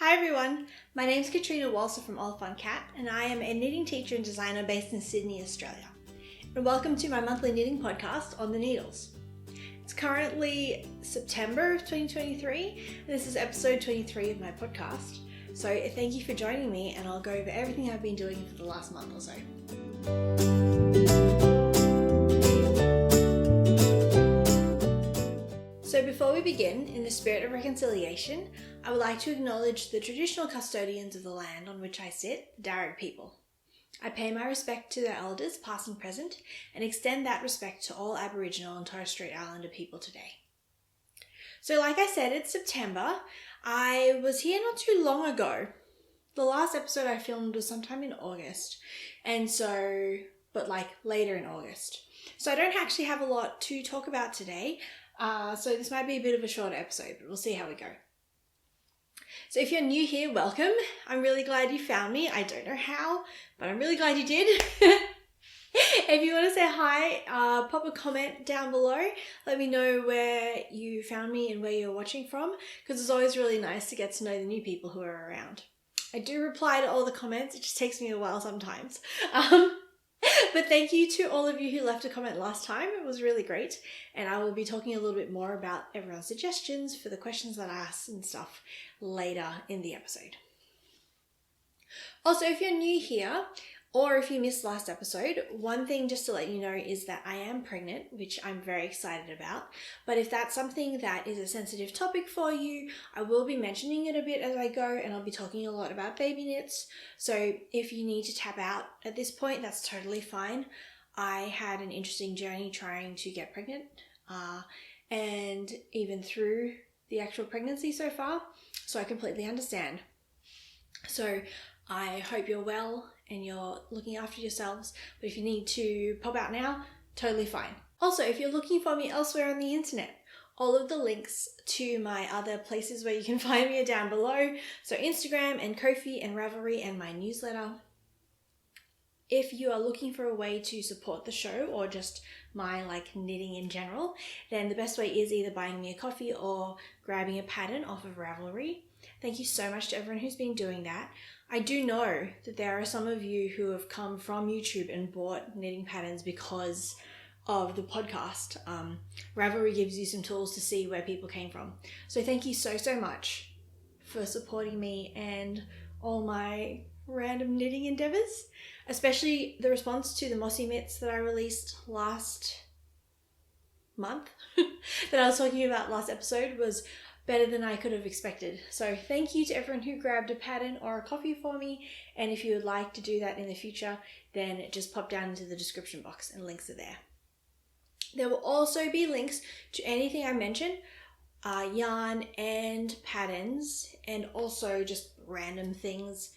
Hi everyone, my name is Katrina Walser from Oliphant Cat and I am a knitting teacher and designer based in Sydney, Australia. And welcome to my monthly knitting podcast, On the Needles. It's currently September of 2023 and this is episode 23 of my podcast. So thank you for joining me and I'll go over everything I've been doing for the last month or so. So before we begin, in the spirit of reconciliation, I would like to acknowledge the traditional custodians of the land on which I sit, the Darug people. I pay my respect to their elders, past and present, and extend that respect to all Aboriginal and Torres Strait Islander people today. So like I said, it's September. I was here not too long ago. The last episode I filmed was sometime in August, but later in August. So I don't actually have a lot to talk about today. So this might be a bit of a shorter episode, but we'll see how we go. So if you're new here, welcome. I'm really glad you found me. I don't know how, but I'm really glad you did. If you want to say hi, pop a comment down below. Let me know where you found me and where you're watching from, because it's always really nice to get to know the new people who are around. I do reply to all the comments. It just takes me a while sometimes. But thank you to all of you who left a comment last time. It was really great. And I will be talking a little bit more about everyone's suggestions for the questions that I asked and stuff later in the episode. Also, if you're new here, or if you missed last episode, one thing just to let you know is that I am pregnant, which I'm very excited about. But if that's something that is a sensitive topic for you, I will be mentioning it a bit as I go, and I'll be talking a lot about baby knits. So if you need to tap out at this point, that's totally fine. I had an interesting journey trying to get pregnant, and even through the actual pregnancy so far, so I completely understand. So I hope you're well and you're looking after yourselves, but if you need to pop out now, totally fine. Also, if you're looking for me elsewhere on the internet, all of the links to my other places where you can find me are down below. So Instagram and Ko-fi and Ravelry and my newsletter. If you are looking for a way to support the show or just my knitting in general, then the best way is either buying me a coffee or grabbing a pattern off of Ravelry. Thank you so much to everyone who's been doing that. I do know that there are some of you who have come from YouTube and bought knitting patterns because of the podcast. Ravelry gives you some tools to see where people came from. So thank you so much for supporting me and all my random knitting endeavors, especially the response to the mossy mitts that I released last month that I was talking about last episode was better than I could have expected. So thank you to everyone who grabbed a pattern or a coffee for me. And if you would like to do that in the future, then just pop down into the description box and links are there. There will also be links to anything I mentioned, yarn and patterns, and also just random things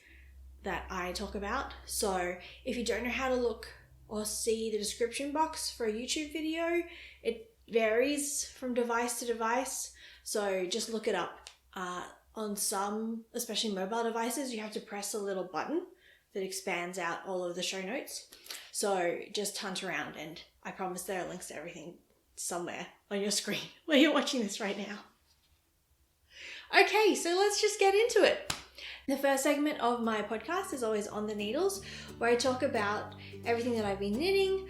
that I talk about. So if you don't know how to look or see the description box for a YouTube video, it varies from device to device. So just look it up. On some, especially mobile devices, you have to press a little button that expands out all of the show notes. So just hunt around and I promise there are links to everything somewhere on your screen where you're watching this right now. Okay, so let's just get into it. The first segment of my podcast is always On the Needles, where I talk about everything that I've been knitting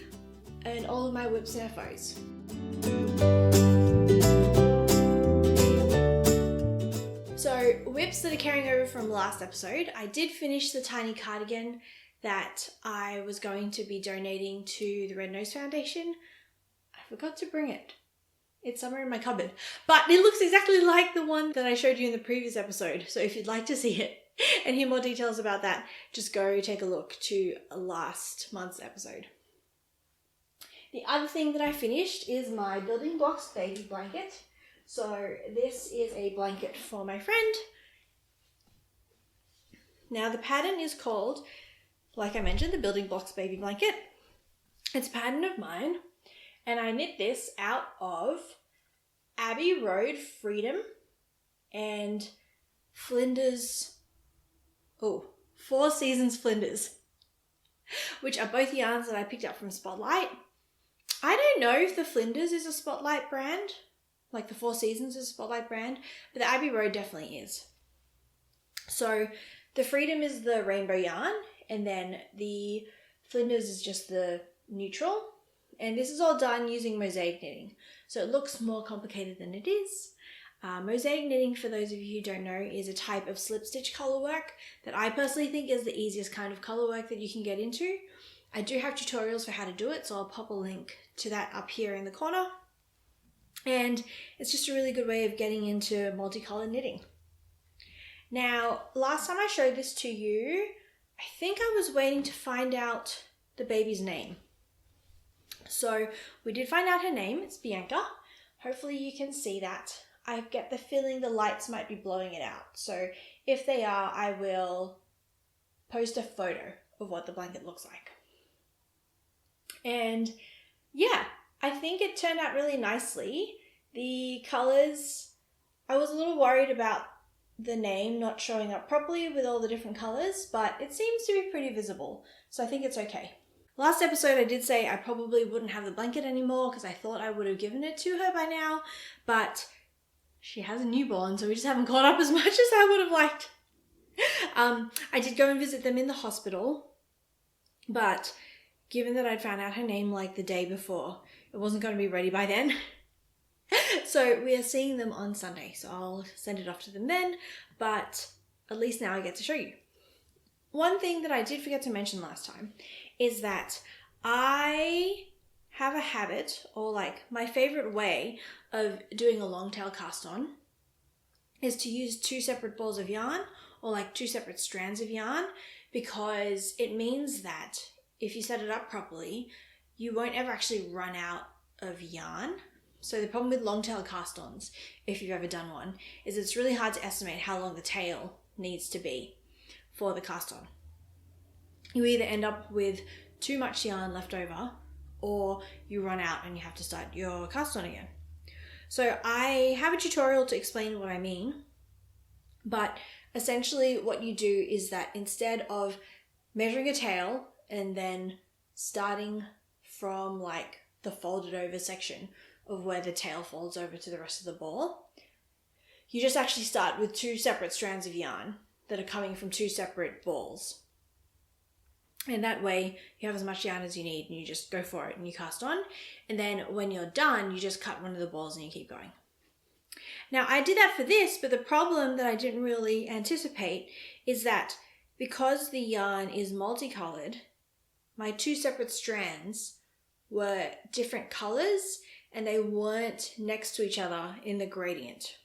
and all of my whips and FOs. So whips that are carrying over from last episode, I did finish the tiny cardigan that I was going to be donating to the Red Nose Foundation. I forgot to bring it. It's somewhere in my cupboard, but it looks exactly like the one that I showed you in the previous episode. So if you'd like to see it and hear more details about that, just go take a look to last month's episode. The other thing that I finished is my Building Blocks baby blanket. So this is a blanket for my friend. Now the pattern is called, like I mentioned, the Building Blocks baby blanket. It's a pattern of mine, and I knit this out of Abbey Road Freedom and Flinders, Four Seasons Flinders, which are both yarns that I picked up from Spotlight. I don't know if the Flinders is a Spotlight brand, like the Four Seasons is a Spotlight brand, but the Abbey Road definitely is. So the Freedom is the rainbow yarn, and then the Flinders is just the neutral. And this is all done using mosaic knitting. So it looks more complicated than it is. Mosaic knitting, for those of you who don't know, is a type of slip stitch color work that I personally think is the easiest kind of color work that you can get into. I do have tutorials for how to do it, so I'll pop a link to that up here in the corner. And it's just a really good way of getting into multicolored knitting. Now, last time I showed this to you, I think I was waiting to find out the baby's name. So we did find out her name. It's Bianca. Hopefully you can see that. I get the feeling the lights might be blowing it out. So if they are, I will post a photo of what the blanket looks like. And yeah, I think it turned out really nicely. The colors, I was a little worried about the name not showing up properly with all the different colors, but it seems to be pretty visible. So I think it's okay. Last episode I did say I probably wouldn't have the blanket anymore because I thought I would have given it to her by now, but she has a newborn, so we just haven't caught up as much as I would have liked. I did go and visit them in the hospital, but given that I'd found out her name like the day before, it wasn't going to be ready by then. So we are seeing them on Sunday, so I'll send it off to them then, but at least now I get to show you. One thing that I did forget to mention last time is that I have a habit, or like my favorite way of doing a long tail cast on is to use two separate balls of yarn or like two separate strands of yarn, because it means that if you set it up properly, you won't ever actually run out of yarn. So the problem with long tail cast ons, if you've ever done one, is it's really hard to estimate how long the tail needs to be for the cast on. You either end up with too much yarn left over, or you run out and you have to start your cast on again. So I have a tutorial to explain what I mean, but essentially what you do is that instead of measuring a tail and then starting from like the folded over section of where the tail folds over to the rest of the ball, you just actually start with two separate strands of yarn that are coming from two separate balls. And that way you have as much yarn as you need and you just go for it and you cast on. And then when you're done, you just cut one of the balls and you keep going. Now I did that for this, but the problem that I didn't really anticipate is that because the yarn is multicolored, my two separate strands were different colors and they weren't next to each other in the gradient.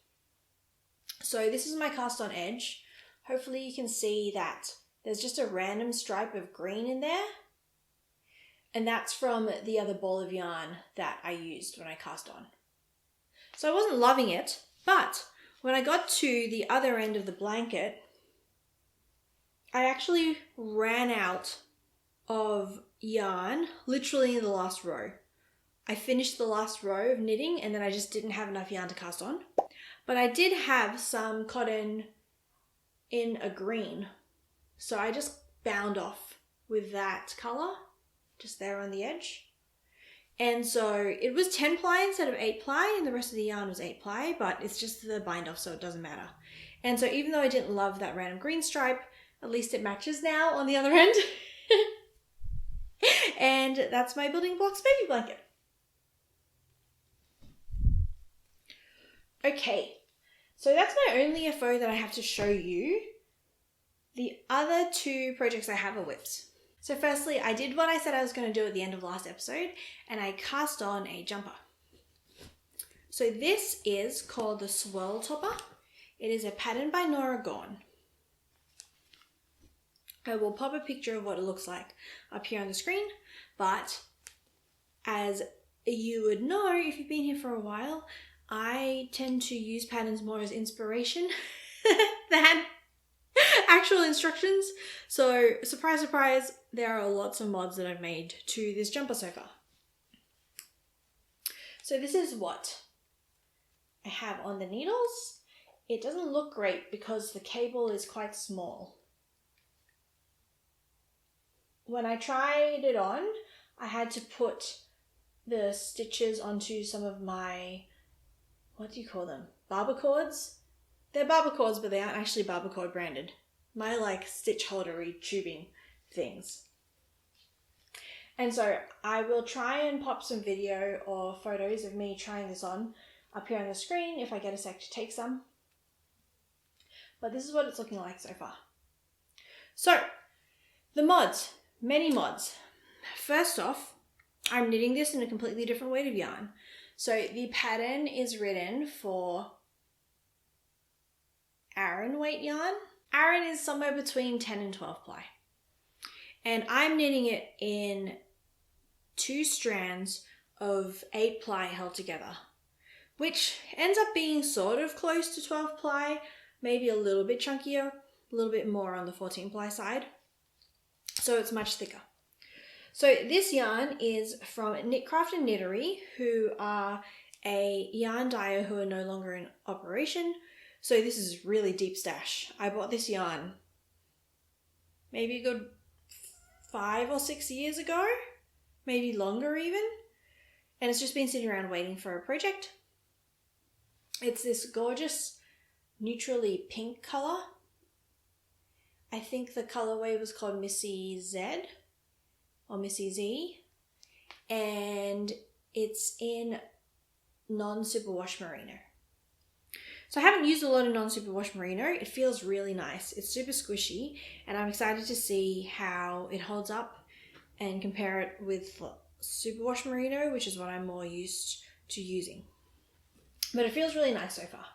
So this is my cast on edge. Hopefully you can see that there's just a random stripe of green in there. And that's from the other ball of yarn that I used when I cast on. So I wasn't loving it, but when I got to the other end of the blanket, I actually ran out of yarn literally in the last row. I finished the last row of knitting and then I just didn't have enough yarn to cast on. But I did have some cotton in a green. So I just bound off with that colour, just there on the edge. And so it was 10 ply instead of 8 ply, and the rest of the yarn was 8 ply, but it's just the bind off, so it doesn't matter. And so even though I didn't love that random green stripe, at least it matches now on the other end. And that's my Building Blocks baby blanket. Okay, so that's my only FO that I have to show you. The other two projects I have are whips. So firstly, I did what I said I was going to do at the end of the last episode, and I cast on a jumper. So this is called the Swirl Topper. It is a pattern by Nora Gorn. I will pop a picture of what it looks like up here on the screen, but as you would know if you've been here for a while, I tend to use patterns more as inspiration than actual instructions. So surprise, surprise, there are lots of mods that I've made to this jumper so far. So this is what I have on the needles. It doesn't look great because the cable is quite small. When I tried it on, I had to put the stitches onto some of my, what do you call them? Barber cords. They're barber cords, but they aren't actually barber cord branded. My like stitch holdery tubing things. And so I will try and pop some video or photos of me trying this on up here on the screen if I get a sec to take some. But this is what it's looking like so far. So, the mods, many mods. First off, I'm knitting this in a completely different weight of yarn. So the pattern is written for Aran weight yarn. Aran is somewhere between 10 and 12 ply. And I'm knitting it in 2 strands of 8 ply held together, which ends up being sort of close to 12 ply, maybe a little bit chunkier, a little bit more on the 14 ply side. So it's much thicker. So this yarn is from Knitcraft and Knittery, who are a yarn dyer who are no longer in operation. So this is really deep stash. I bought this yarn maybe a good 5 or 6 years ago, maybe longer even. And it's just been sitting around waiting for a project. It's this gorgeous neutrally pink color. I think the colorway was called Missy Z or Missy Z. And it's in non-superwash merino. So I haven't used a lot of non-superwash merino. It feels really nice. It's super squishy, and I'm excited to see how it holds up and compare it with superwash merino, which is what I'm more used to using. But it feels really nice so far.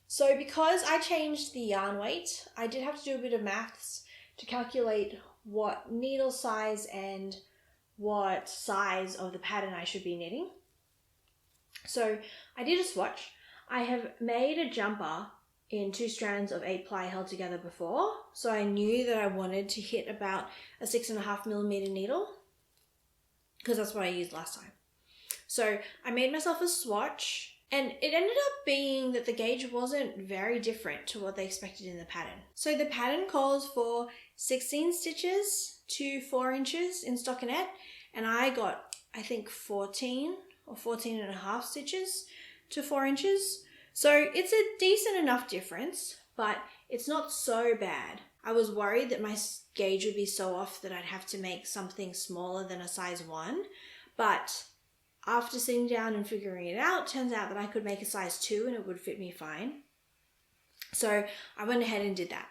So because I changed the yarn weight, I did have to do a bit of maths to calculate what needle size and what size of the pattern I should be knitting. So I did a swatch. I have made a jumper in 2 strands of 8 ply held together before, so I knew that I wanted to hit about a 6.5mm needle because that's what I used last time. So I made myself a swatch, and it ended up being that the gauge wasn't very different to what they expected in the pattern. So the pattern calls for 16 stitches to 4 inches in stockinette, and I got, I think, 14 or 14.5 stitches to 4 inches. So it's a decent enough difference, but it's not so bad. I was worried that my gauge would be so off that I'd have to make something smaller than a size 1, but after sitting down and figuring it out, turns out that I could make a size 2 and it would fit me fine. So I went ahead and did that.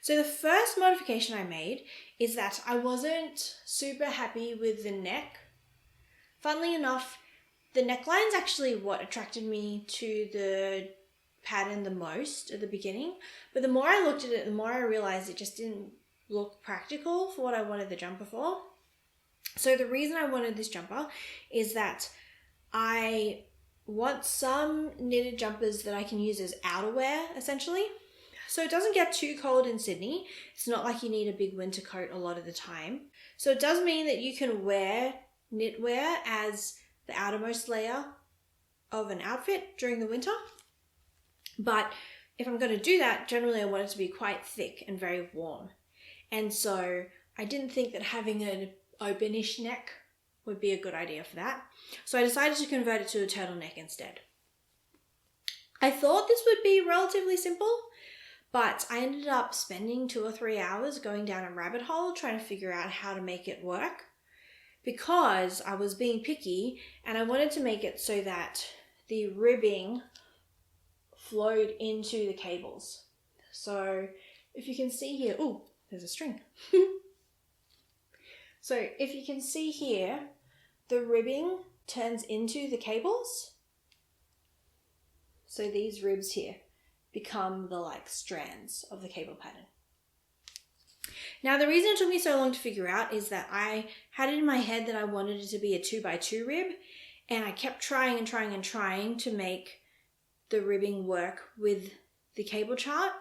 So the first modification I made is that I wasn't super happy with the neck. Funnily enough, the neckline's actually what attracted me to the pattern the most at the beginning. But the more I looked at it, the more I realized it just didn't look practical for what I wanted the jumper for. So the reason I wanted this jumper is that I want some knitted jumpers that I can use as outerwear, essentially. So it doesn't get too cold in Sydney. It's not like you need a big winter coat a lot of the time. So it does mean that you can wear knitwear as the outermost layer of an outfit during the winter. But if I'm going to do that, generally I want it to be quite thick and very warm. And so I didn't think that having an openish neck would be a good idea for that. So I decided to convert it to a turtleneck instead. I thought this would be relatively simple, but I ended up spending 2 or 3 hours going down a rabbit hole trying to figure out how to make it work, because I was being picky and I wanted to make it so that the ribbing flowed into the cables. So if you can see here, oh, there's a string. So if you can see here, the ribbing turns into the cables. So these ribs here become the like strands of the cable pattern. Now the reason it took me so long to figure out is that I had it in my head that I wanted it to be a 2x2 rib, and I kept trying to make the ribbing work with the cable chart.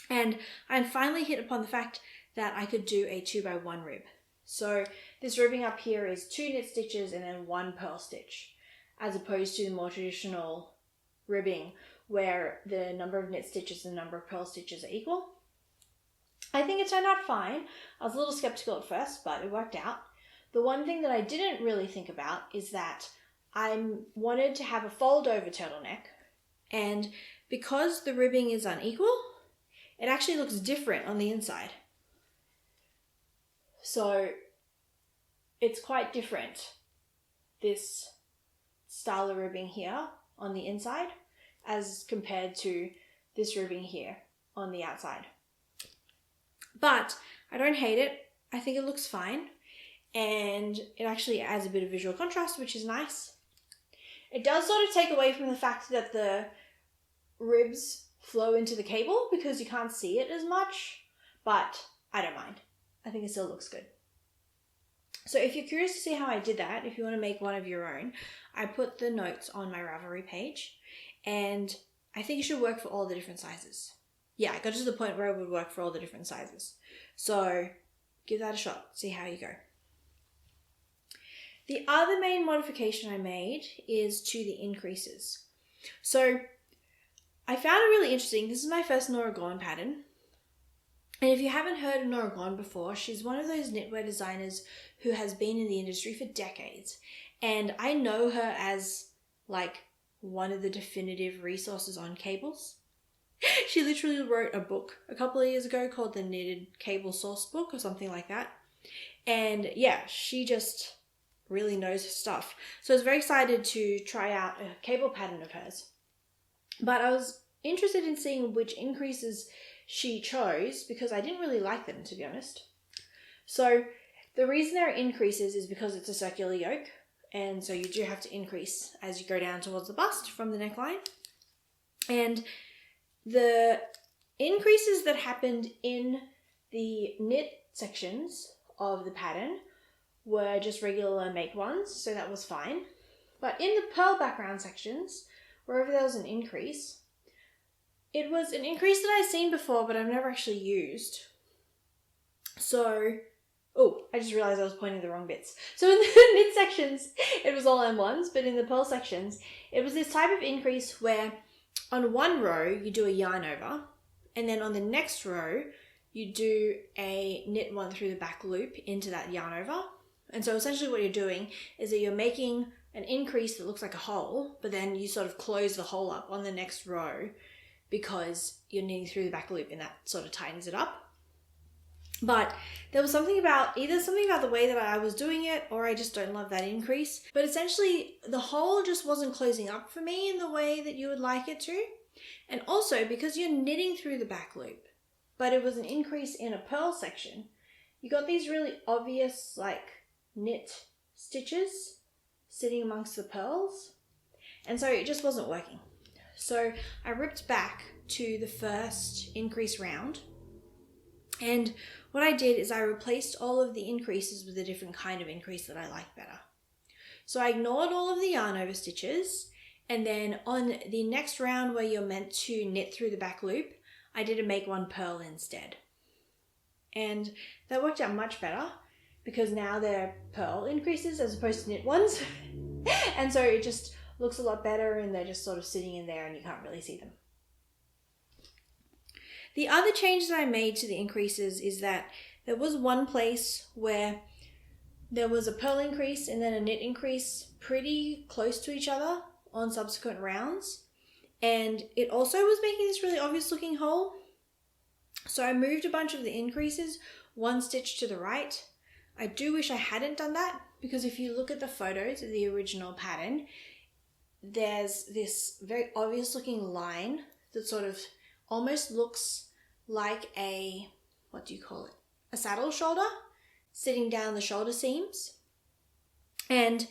And I finally hit upon the fact that I could do a 2x1 rib. So this ribbing up here is 2 knit stitches and then 1 purl stitch, as opposed to the more traditional ribbing where the number of knit stitches and the number of purl stitches are equal. I think it turned out fine. I was a little skeptical at first, but it worked out. The one thing that I didn't really think about is that I wanted to have a fold over turtleneck, and because the ribbing is unequal, it actually looks different on the inside. So it's quite different, this style of ribbing here on the inside as compared to this ribbing here on the outside. But I don't hate it. I think it looks fine, and it actually adds a bit of visual contrast, which is nice. It does sort of take away from the fact that the ribs flow into the cable because you can't see it as much, but I don't mind. I think it still looks good. So if you're curious to see how I did that, if you want to make one of your own, I put the notes on my Ravelry page, and I think it should work for all the different sizes. Yeah, I got to the point where it would work for all the different sizes. So give that a shot, see how you go. The other main modification I made is to the increases. So I found it really interesting. This is my first Nora Gorn pattern. And if you haven't heard of Nora Gorn before, she's one of those knitwear designers who has been in the industry for decades. And I know her as like one of the definitive resources on cables. She literally wrote a book a couple of years ago called the Knitted Cable Source Book or something like that. And yeah, she just really knows her stuff. So I was very excited to try out a cable pattern of hers. But I was interested in seeing which increases she chose because I didn't really like them, to be honest. So the reason there are increases is because it's a circular yoke, and so you do have to increase as you go down towards the bust from the neckline. And the increases that happened in the knit sections of the pattern were just regular make ones, so that was fine. But in the purl background sections, wherever there was an increase, it was an increase that I've seen before, but I've never actually used. So, oh, I just realized I was pointing the wrong bits. So in the knit sections, it was all M1s, but in the purl sections, it was this type of increase where on one row, you do a yarn over, and then on the next row, you do a knit one through the back loop into that yarn over. And so essentially what you're doing is that you're making an increase that looks like a hole, but then you sort of close the hole up on the next row because you're knitting through the back loop, and that sort of tightens it up. But there was something about the way that I was doing it, or I just don't love that increase. But essentially the hole just wasn't closing up for me in the way that you would like it to. And also because you're knitting through the back loop, but it was an increase in a purl section, you got these really obvious like knit stitches sitting amongst the purls. And so it just wasn't working. So I ripped back to the first increase round, and what I did is I replaced all of the increases with a different kind of increase that I like better. So I ignored all of the yarn over stitches, and then on the next round where you're meant to knit through the back loop, I did a make one purl instead. And that worked out much better because now they're purl increases as opposed to knit ones. And so it just looks a lot better, and they're just sort of sitting in there and you can't really see them. The other change that I made to the increases is that there was one place where there was a purl increase and then a knit increase pretty close to each other on subsequent rounds. And it also was making this really obvious looking hole. So I moved a bunch of the increases one stitch to the right. I do wish I hadn't done that, because if you look at the photos of the original pattern, there's this very obvious looking line that sort of almost looks like a saddle shoulder sitting down the shoulder seams. And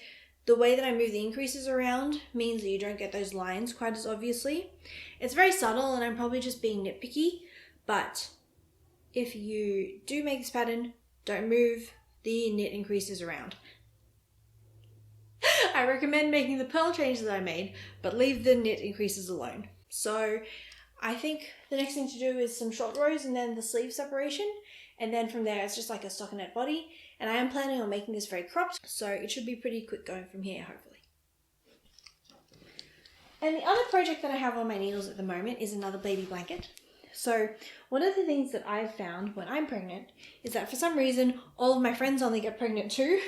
the way that I move the increases around means that you don't get those lines quite as obviously. It's very subtle, and I'm probably just being nitpicky, but if you do make this pattern, don't move the knit increases around. I recommend making the purl change that I made, but leave the knit increases alone. So I think the next thing to do is some short rows and then the sleeve separation. And then from there, it's just like a stockinette body. And I am planning on making this very cropped, so it should be pretty quick going from here, hopefully. And the other project that I have on my needles at the moment is another baby blanket. So one of the things that I've found when I'm pregnant is that for some reason, all of my friends only get pregnant too.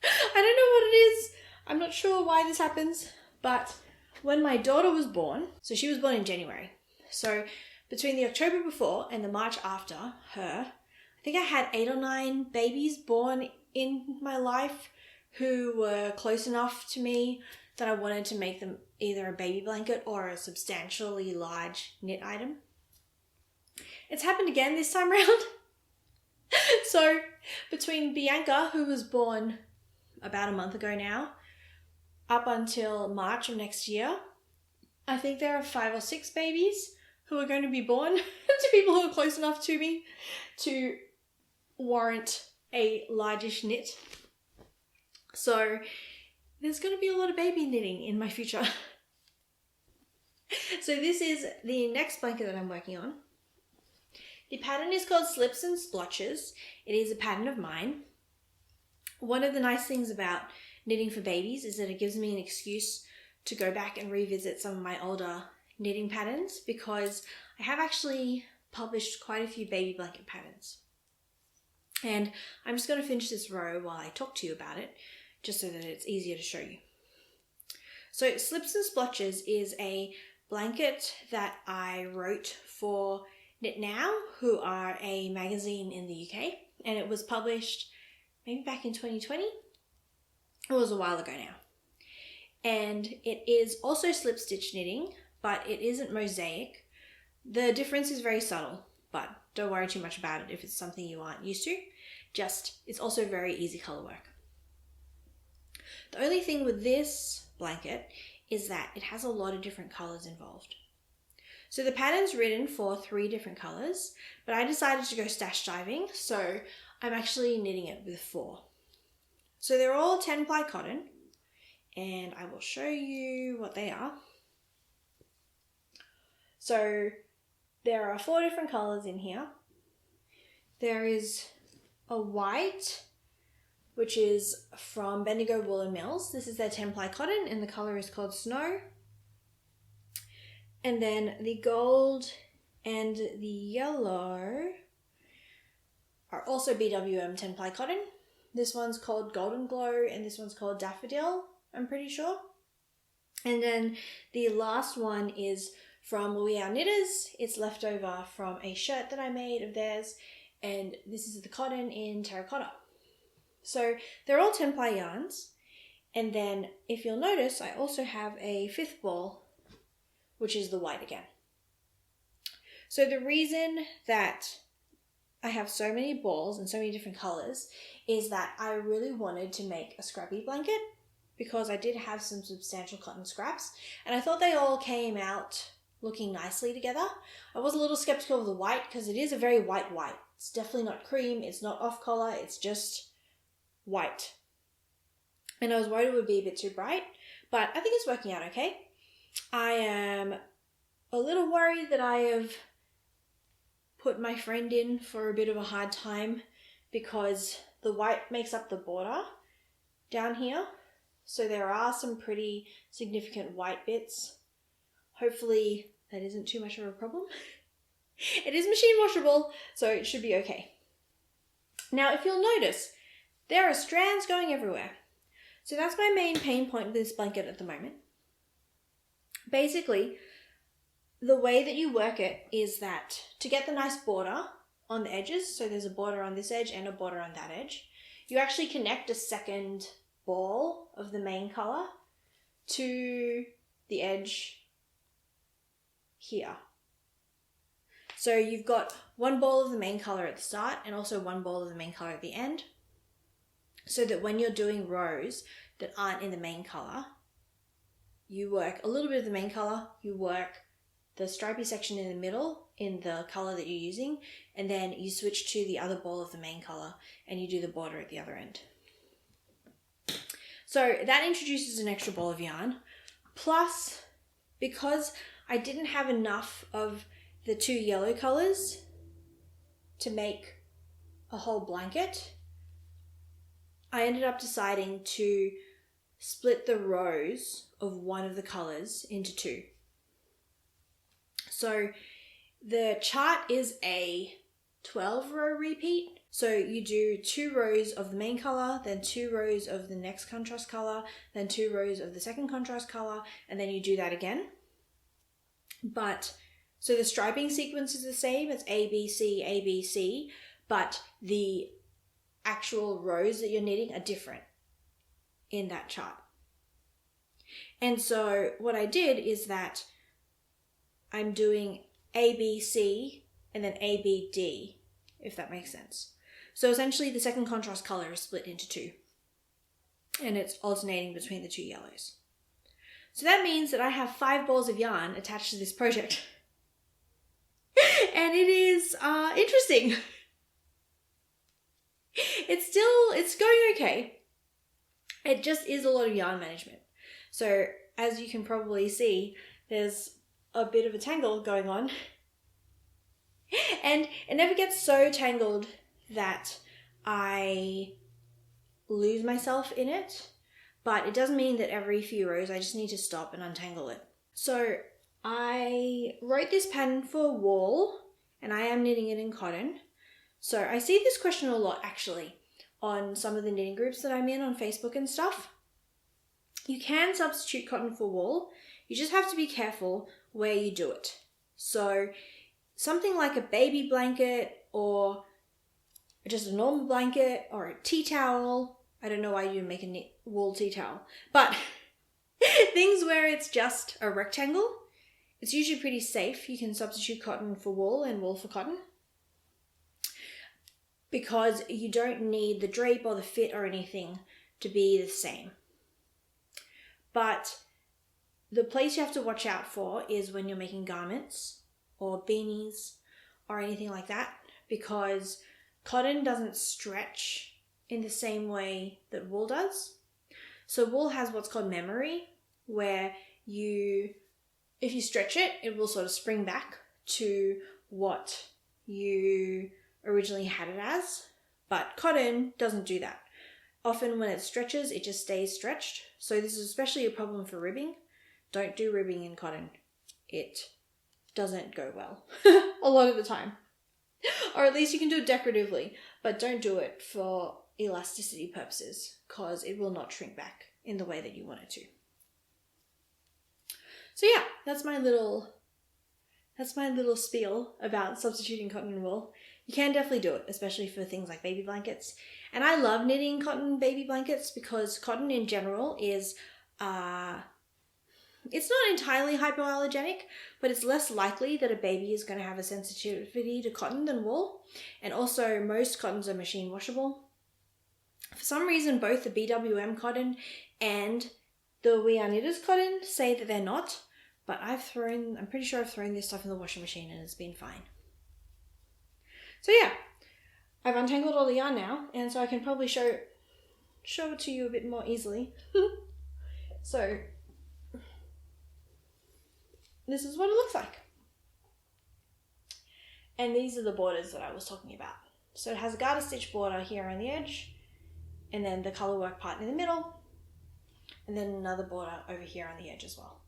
I don't know what it is. I'm not sure why this happens, but when my daughter was born, so she was born in January. So between the October before and the March after her, I think I had 8 or 9 babies born in my life who were close enough to me that I wanted to make them either a baby blanket or a substantially large knit item. It's happened again this time around. So between Bianca, who was born about a month ago now, up until March of next year, I think there are 5 or 6 babies who are going to be born to people who are close enough to me to warrant a largish knit. So there's going to be a lot of baby knitting in my future. So this is the next blanket that I'm working on. The pattern is called Slips and Splotches. It is a pattern of mine. One of the nice things about knitting for babies is that it gives me an excuse to go back and revisit some of my older knitting patterns, because I have actually published quite a few baby blanket patterns. And I'm just going to finish this row while I talk to you about it, just so that it's easier to show you. So Slips and Splotches is a blanket that I wrote for Knit Now, who are a magazine in the UK, and it was published maybe back in 2020. It was a while ago now. And it is also slip stitch knitting, but it isn't mosaic. The difference is very subtle, but don't worry too much about it if it's something you aren't used to. Just, it's also very easy color work. The only thing with this blanket is that it has a lot of different colors involved. So the pattern's written for 3 different colors, but I decided to go stash diving, so I'm actually knitting it with 4. So they're all 10-ply cotton, and I will show you what they are. So there are 4 different colors in here. There is a white, which is from Bendigo Wool & Mills. This is their 10-ply cotton, and the color is called Snow. And then the gold and the yellow are also BWM 10-ply cotton. This one's called Golden Glow, and this one's called Daffodil, I'm pretty sure. And then the last one is from We Are Knitters. It's left over from a shirt that I made of theirs, and this is the cotton in terracotta. So they're all 10-ply yarns. And then if you'll notice, I also have a 5th ball, which is the white again. So the reason that I have so many balls and so many different colors is that I really wanted to make a scrappy blanket, because I did have some substantial cotton scraps, and I thought they all came out looking nicely together. I was a little skeptical of the white, because it is a very white. It's definitely not cream, it's not off color, it's just white. And I was worried it would be a bit too bright, but I think it's working out okay. I am a little worried that I have put my friend in for a bit of a hard time, because the white makes up the border down here. So there are some pretty significant white bits. Hopefully that isn't too much of a problem. It is machine washable, so it should be okay. Now, if you'll notice, there are strands going everywhere. So that's my main pain point with this blanket at the moment. Basically, the way that you work it is that to get the nice border on the edges, so there's a border on this edge and a border on that edge, you actually connect a second ball of the main color to the edge here. So you've got one ball of the main color at the start and also one ball of the main color at the end, so that when you're doing rows that aren't in the main color, you work a little bit of the main color, you work the stripy section in the middle in the color that you're using, and then you switch to the other ball of the main color and you do the border at the other end. So that introduces an extra ball of yarn. Plus, because I didn't have enough of the 2 yellow colors to make a whole blanket, I ended up deciding to split the rows of one of the colors into 2. So the chart is a 12-row repeat. So you do 2 rows of the main color, then 2 rows of the next contrast color, then 2 rows of the second contrast color, and then you do that again. But so the striping sequence is the same, it's A, B, C, but the actual rows that you're knitting are different in that chart. And so what I did is that I'm doing A, B, C, and then A, B, D, if that makes sense. So essentially the second contrast color is split into 2, and it's alternating between the 2 yellows. So that means that I have 5 balls of yarn attached to this project. And it is interesting. It's going okay. It just is a lot of yarn management. So as you can probably see, there's a bit of a tangle going on. And it never gets so tangled that I lose myself in it, but it doesn't mean that every few rows I just need to stop and untangle it. So I wrote this pattern for wool, and I am knitting it in cotton. So I see this question a lot actually on some of the knitting groups that I'm in on Facebook and stuff. You can substitute cotton for wool. You just have to be careful where you do it. So something like a baby blanket or just a normal blanket or a tea towel. I don't know why you make a wool tea towel, but things where it's just a rectangle, it's usually pretty safe. You can substitute cotton for wool and wool for cotton because you don't need the drape or the fit or anything to be the same. But the place you have to watch out for is when you're making garments or beanies or anything like that, because cotton doesn't stretch in the same way that wool does. So wool has what's called memory, where if you stretch it, it will sort of spring back to what you originally had it as. But cotton doesn't do that. Often when it stretches, it just stays stretched. So this is especially a problem for ribbing. Don't do ribbing in cotton. It doesn't go well a lot of the time. Or at least you can do it decoratively, but don't do it for elasticity purposes because it will not shrink back in the way that you want it to. So yeah, that's my little spiel about substituting cotton and wool. You can definitely do it, especially for things like baby blankets. And I love knitting cotton baby blankets because cotton in general is it's not entirely hypoallergenic, but it's less likely that a baby is going to have a sensitivity to cotton than wool. And also most cottons are machine washable. For some reason, both the BWM cotton and the We Are Knitters cotton say that they're not, but I'm pretty sure I've thrown this stuff in the washing machine and it's been fine. So yeah, I've untangled all the yarn now, and so I can probably show it to you a bit more easily. So this is what it looks like. And these are the borders that I was talking about. So it has a garter stitch border here on the edge, and then the colour work part in the middle, and then another border over here on the edge as well.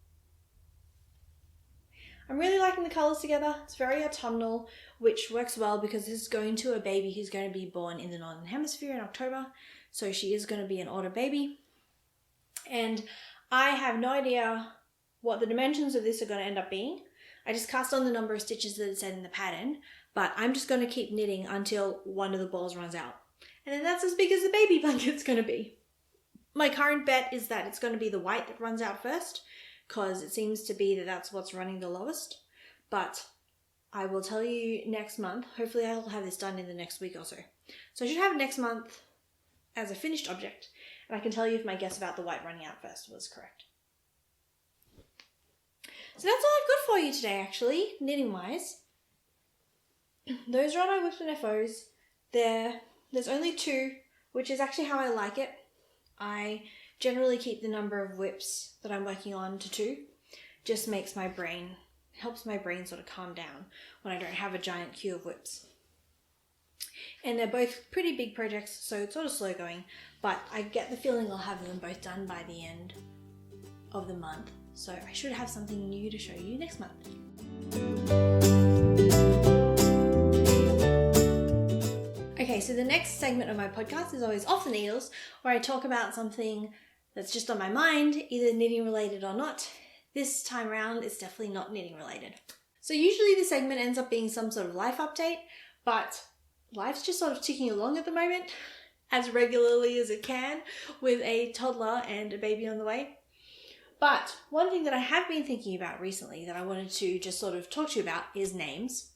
I'm really liking the colours together. It's very autumnal, which works well because this is going to a baby who's going to be born in the Northern Hemisphere in October. So she is going to be an autumn baby. And I have no idea what the dimensions of this are going to end up being. I just cast on the number of stitches that it said in the pattern, but I'm just going to keep knitting until one of the balls runs out. And then that's as big as the baby blanket's going to be. My current bet is that it's going to be the white that runs out first, because it seems to be that that's what's running the lowest. But I will tell you next month. Hopefully I'll have this done in the next week or so. So I should have it next month as a finished object, and I can tell you if my guess about the white running out first was correct. So that's all I've got for you today, actually, knitting-wise. Those are all my whips and FOs. There's only 2, which is actually how I like it. I generally keep the number of whips that I'm working on to 2. Just helps my brain sort of calm down when I don't have a giant queue of whips. And they're both pretty big projects, so it's sort of slow going, but I get the feeling I'll have them both done by the end of the month. So I should have something new to show you next month. Okay, so the next segment of my podcast is always Off the Needles, where I talk about something that's just on my mind, either knitting related or not. This time around, it's definitely not knitting related. So usually the segment ends up being some sort of life update, but life's just sort of ticking along at the moment, as regularly as it can, with a toddler and a baby on the way. But one thing that I have been thinking about recently that I wanted to just sort of talk to you about is names.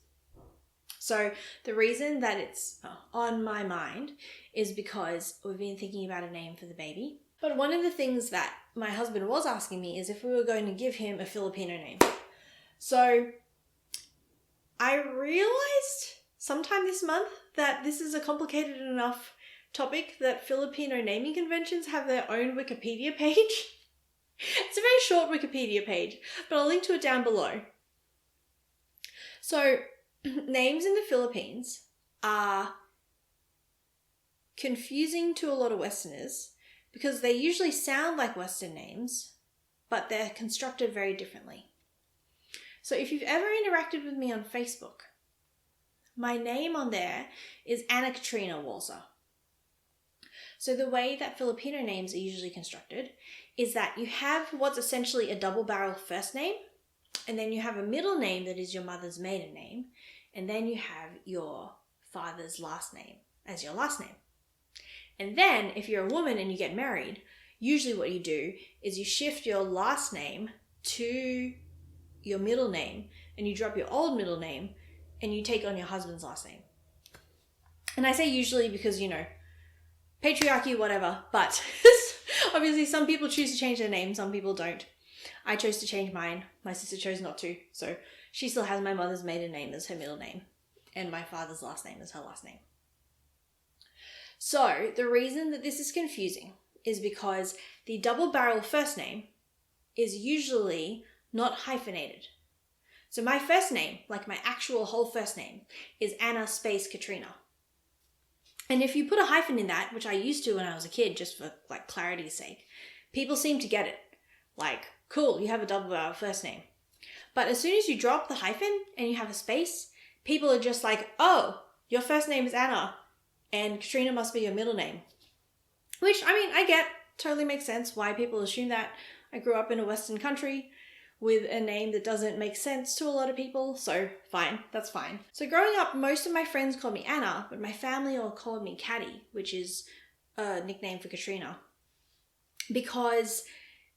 So the reason that it's on my mind is because we've been thinking about a name for the baby. But one of the things that my husband was asking me is if we were going to give him a Filipino name. So I realized sometime this month that this is a complicated enough topic that Filipino naming conventions have their own Wikipedia page. It's a very short Wikipedia page, but I'll link to it down below. So names in the Philippines are confusing to a lot of Westerners because they usually sound like Western names, but they're constructed very differently. So if you've ever interacted with me on Facebook, my name on there is Anna Katrina Walser. So the way that Filipino names are usually constructed is that you have what's essentially a double-barrel first name, and then you have a middle name that is your mother's maiden name, and then you have your father's last name as your last name. And then if you're a woman and you get married, usually what you do is you shift your last name to your middle name, and you drop your old middle name, and you take on your husband's last name. And I say usually because, patriarchy, whatever, but obviously some people choose to change their name, some people don't. I chose to change mine. My sister chose not to, so she still has my mother's maiden name as her middle name, and my father's last name as her last name. So the reason that this is confusing is because the double-barrel first name is usually not hyphenated. So my first name, like my actual whole first name, is Anna space Katrina. And if you put a hyphen in that, which I used to when I was a kid, just for clarity's sake, people seem to get it. Like, cool, you have a double-barrel first name. But as soon as you drop the hyphen and you have a space, people are just like, oh, your first name is Anna, and Katrina must be your middle name. Which, I get, totally makes sense why people assume that. I grew up in a Western country with a name that doesn't make sense to a lot of people, so fine, that's fine. So growing up, most of my friends called me Anna, but my family all called me Caddy, which is a nickname for Katrina. Because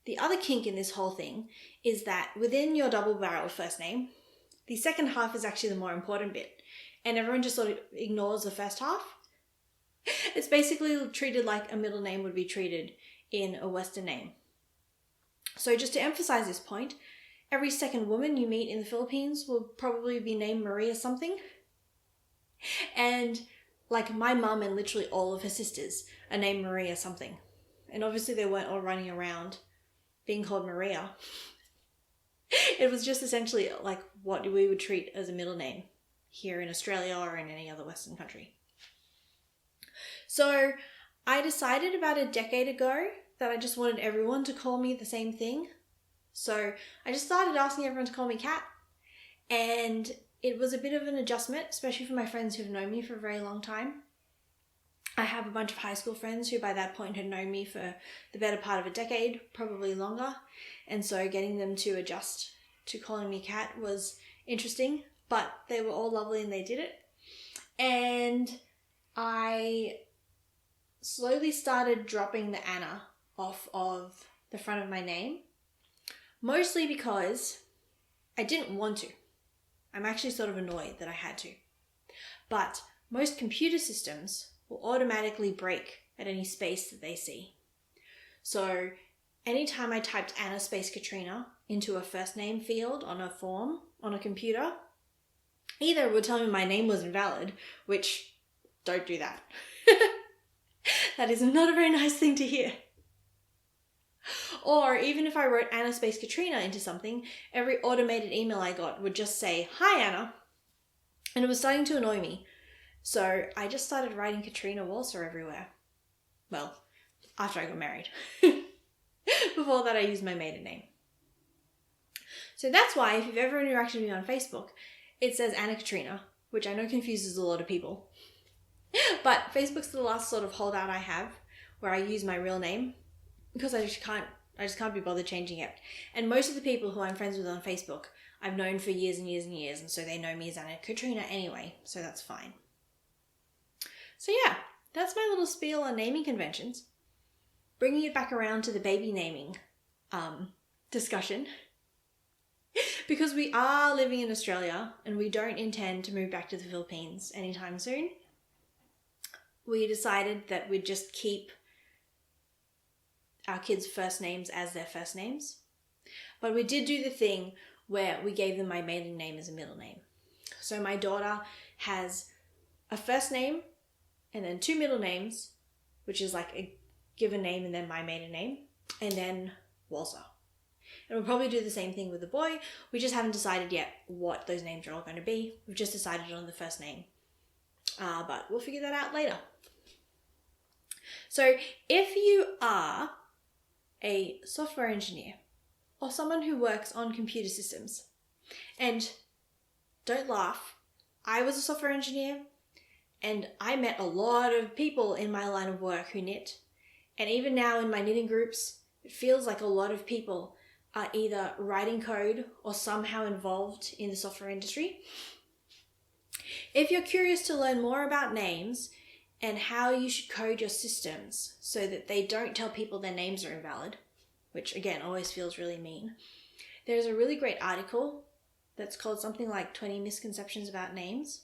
the other kink in this whole thing is that within your double-barrel first name, the second half is actually the more important bit, and everyone just sort of ignores the first half. It's basically treated like a middle name would be treated in a Western name. So just to emphasize this point, every second woman you meet in the Philippines will probably be named Maria something. And my mum and literally all of her sisters are named Maria something. And obviously they weren't all running around being called Maria. It was just essentially what we would treat as a middle name here in Australia or in any other Western country. So I decided about a decade ago that I just wanted everyone to call me the same thing. So I just started asking everyone to call me Kat. And it was a bit of an adjustment, especially for my friends who've known me for a very long time. I have a bunch of high school friends who by that point had known me for the better part of a decade, probably longer. And so getting them to adjust to calling me Kat was interesting, but they were all lovely and they did it. And I slowly started dropping the Anna off of the front of my name, mostly because I didn't want to. I'm actually sort of annoyed that I had to. But most computer systems will automatically break at any space that they see. So anytime I typed Anna space Katrina into a first name field on a form on a computer, either it would tell me my name was invalid, which don't do that. That is not a very nice thing to hear. Or even if I wrote Anna space Katrina into something, every automated email I got would just say, "Hi Anna." And it was starting to annoy me. So I just started writing Katrina Walser everywhere. Well, after I got married. Before that I used my maiden name. So that's why if you've ever interacted with me on Facebook, it says Anna Katrina, which I know confuses a lot of people. But Facebook's the last sort of holdout I have where I use my real name because I just can't be bothered changing it. And most of the people who I'm friends with on Facebook, I've known for years and years and years, and so they know me as Anna Katrina anyway, so that's fine. So yeah, that's my little spiel on naming conventions. Bringing it back around to the baby naming discussion. Because we are living in Australia and we don't intend to move back to the Philippines anytime soon, we decided that we'd just keep our kids' first names as their first names. But we did do the thing where we gave them my maiden name as a middle name. So my daughter has a first name and then 2 middle names, which is like a given name and then my maiden name, and then Walser. And we'll probably do the same thing with the boy. We just haven't decided yet what those names are all going to be. We've just decided on the first name. But we'll figure that out later. So if you are a software engineer or someone who works on computer systems, and don't laugh, I was a software engineer and I met a lot of people in my line of work who knit. And even now in my knitting groups, it feels like a lot of people are either writing code or somehow involved in the software industry. If you're curious to learn more about names and how you should code your systems so that they don't tell people their names are invalid, which again always feels really mean, there's a really great article that's called something like 20 Misconceptions About Names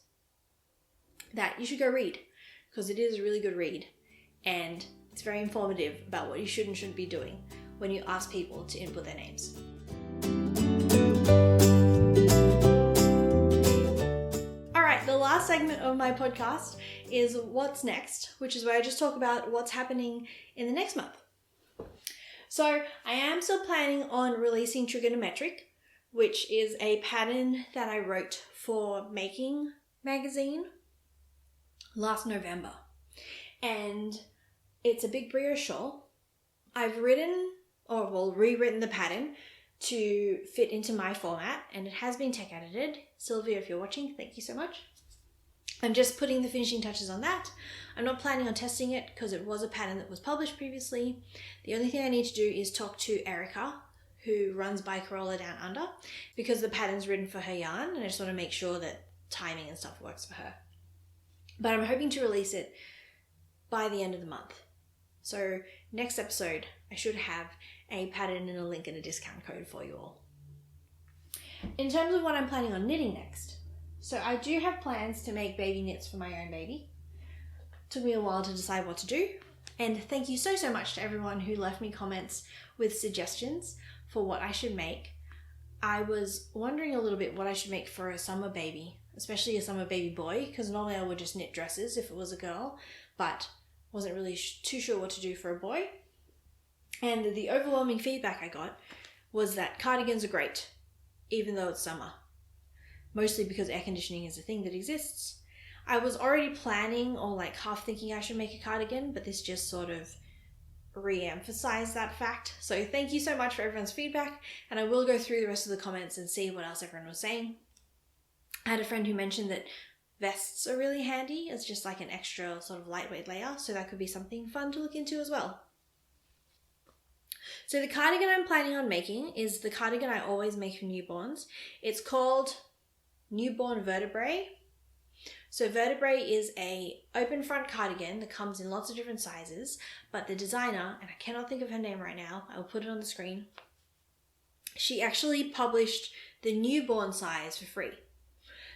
that you should go read, because it is a really good read and it's very informative about what you should and shouldn't be doing when you ask people to input their names. All right, the last segment of my podcast is What's Next, which is where I just talk about what's happening in the next month. So I am still planning on releasing Trigonometric, which is a pattern that I wrote for Making magazine last November. And it's a big brioche shawl. I've rewritten the pattern to fit into my format, and it has been tech edited. Sylvia, if you're watching, thank you so much. I'm just putting the finishing touches on that. I'm not planning on testing it because it was a pattern that was published previously. The only thing I need to do is talk to Erica, who runs By Corolla Down Under, because the pattern's written for her yarn, and I just want to make sure that timing and stuff works for her. But I'm hoping to release it by the end of the month. So next episode, I should have a pattern and a link and a discount code for you all. In terms of what I'm planning on knitting next, so I do have plans to make baby knits for my own baby. Took me a while to decide what to do, and thank you so much to everyone who left me comments with suggestions for what I should make. I was wondering a little bit what I should make for a summer baby, especially a summer baby boy, because normally I would just knit dresses if it was a girl, but wasn't really too sure what to do for a boy. And the overwhelming feedback I got was that cardigans are great, even though it's summer. Mostly because air conditioning is a thing that exists. I was already planning or like half thinking I should make a cardigan, but this just sort of re-emphasized that fact. So thank you so much for everyone's feedback, and I will go through the rest of the comments and see what else everyone was saying. I had a friend who mentioned that vests are really handy as just like an extra sort of lightweight layer, so that could be something fun to look into as well. So the cardigan I'm planning on making is the cardigan I always make for newborns. It's called Newborn Vertebrae. So Vertebrae is a open front cardigan that comes in lots of different sizes, but the designer, and I cannot think of her name right now, I will put it on the screen, she actually published the newborn size for free.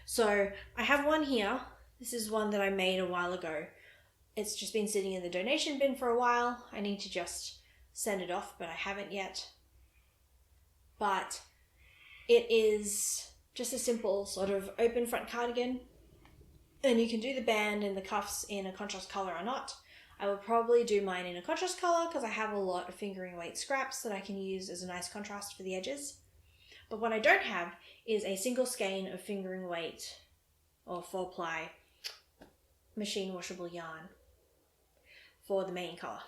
So I have one here. This is one that I made a while ago. It's just been sitting in the donation bin for a while. I need to just send it off, but I haven't yet. But it is just a simple sort of open front cardigan, and you can do the band and the cuffs in a contrast color or not. I will probably do mine in a contrast color because I have a lot of fingering weight scraps that I can use as a nice contrast for the edges. But what I don't have is a single skein of fingering weight or 4-ply machine washable yarn for the main colour.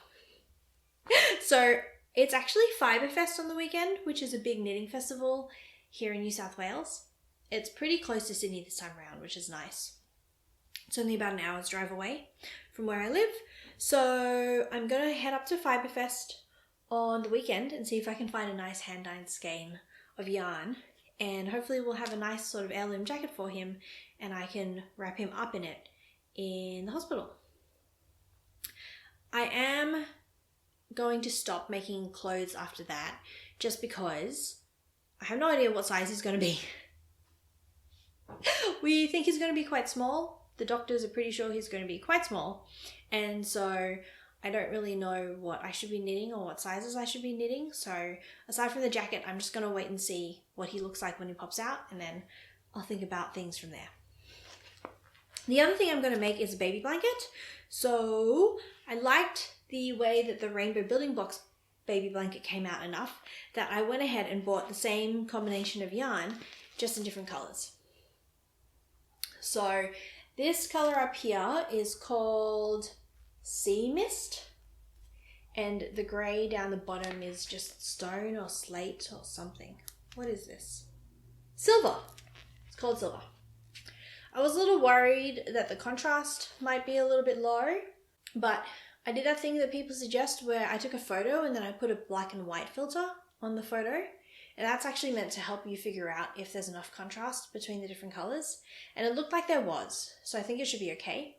So it's actually Fiberfest on the weekend, which is a big knitting festival here in New South Wales. It's pretty close to Sydney this time around, which is nice. It's only about an hour's drive away from where I live. So I'm going to head up to Fiberfest on the weekend and see if I can find a nice hand-dyed skein of yarn. And hopefully we'll have a nice sort of heirloom jacket for him and I can wrap him up in it in the hospital. I am going to stop making clothes after that just because I have no idea what size he's going to be. We think he's going to be quite small. The doctors are pretty sure he's going to be quite small. And so I don't really know what I should be knitting or what sizes I should be knitting. So aside from the jacket, I'm just going to wait and see what he looks like when he pops out, and then I'll think about things from there. The other thing I'm going to make is a baby blanket. So I liked the way that the Rainbow Building Blocks baby blanket came out enough that I went ahead and bought the same combination of yarn, just in different colors. So this color up here is called Sea Mist, and the grey down the bottom is just stone or slate or something. What is this? Silver. It's called Silver. I was a little worried that the contrast might be a little bit low, but I did that thing that people suggest where I took a photo and then I put a black and white filter on the photo, and that's actually meant to help you figure out if there's enough contrast between the different colours, and it looked like there was, so I think it should be okay.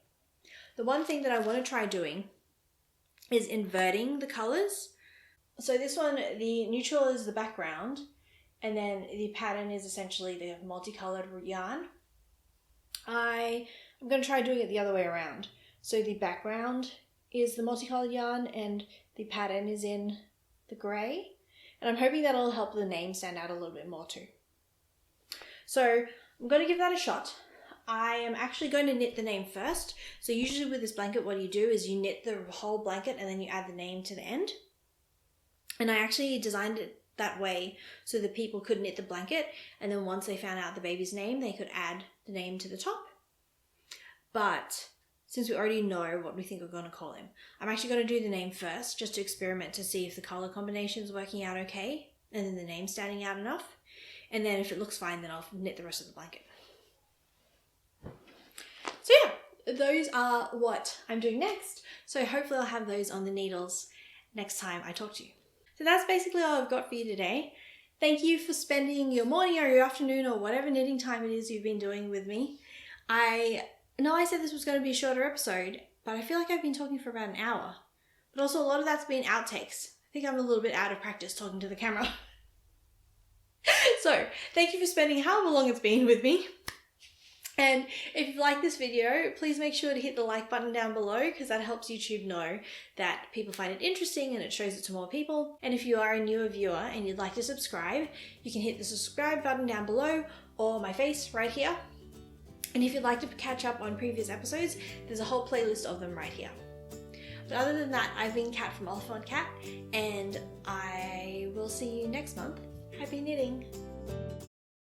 The one thing that I want to try doing is inverting the colours. So this one, the neutral is the background, and then the pattern is essentially the multicoloured yarn. I'm going to try doing it the other way around. So the background is the multicoloured yarn and the pattern is in the grey. And I'm hoping that'll help the name stand out a little bit more too. So I'm going to give that a shot. I am actually going to knit the name first. So usually with this blanket, what you do is you knit the whole blanket and then you add the name to the end. And I actually designed it that way so that people could knit the blanket, and then once they found out the baby's name, they could add the name to the top. But since we already know what we think we're going to call him, I'm actually going to do the name first just to experiment to see if the colour combination is working out okay and then the name standing out enough. And then if it looks fine, then I'll knit the rest of the blanket. So yeah, those are what I'm doing next. So hopefully I'll have those on the needles next time I talk to you. So that's basically all I've got for you today. Thank you for spending your morning or your afternoon or whatever knitting time it is you've been doing with me. I know I said this was going to be a shorter episode, but I feel like I've been talking for about an hour. But also a lot of that's been outtakes. I think I'm a little bit out of practice talking to the camera. So thank you for spending however long it's been with me. And if you like this video, please make sure to hit the like button down below because that helps YouTube know that people find it interesting and it shows it to more people. And if you are a newer viewer and you'd like to subscribe, you can hit the subscribe button down below or my face right here. And if you'd like to catch up on previous episodes, there's a whole playlist of them right here. But other than that, I've been Kat from Oliphant Cat, and I will see you next month. Happy knitting!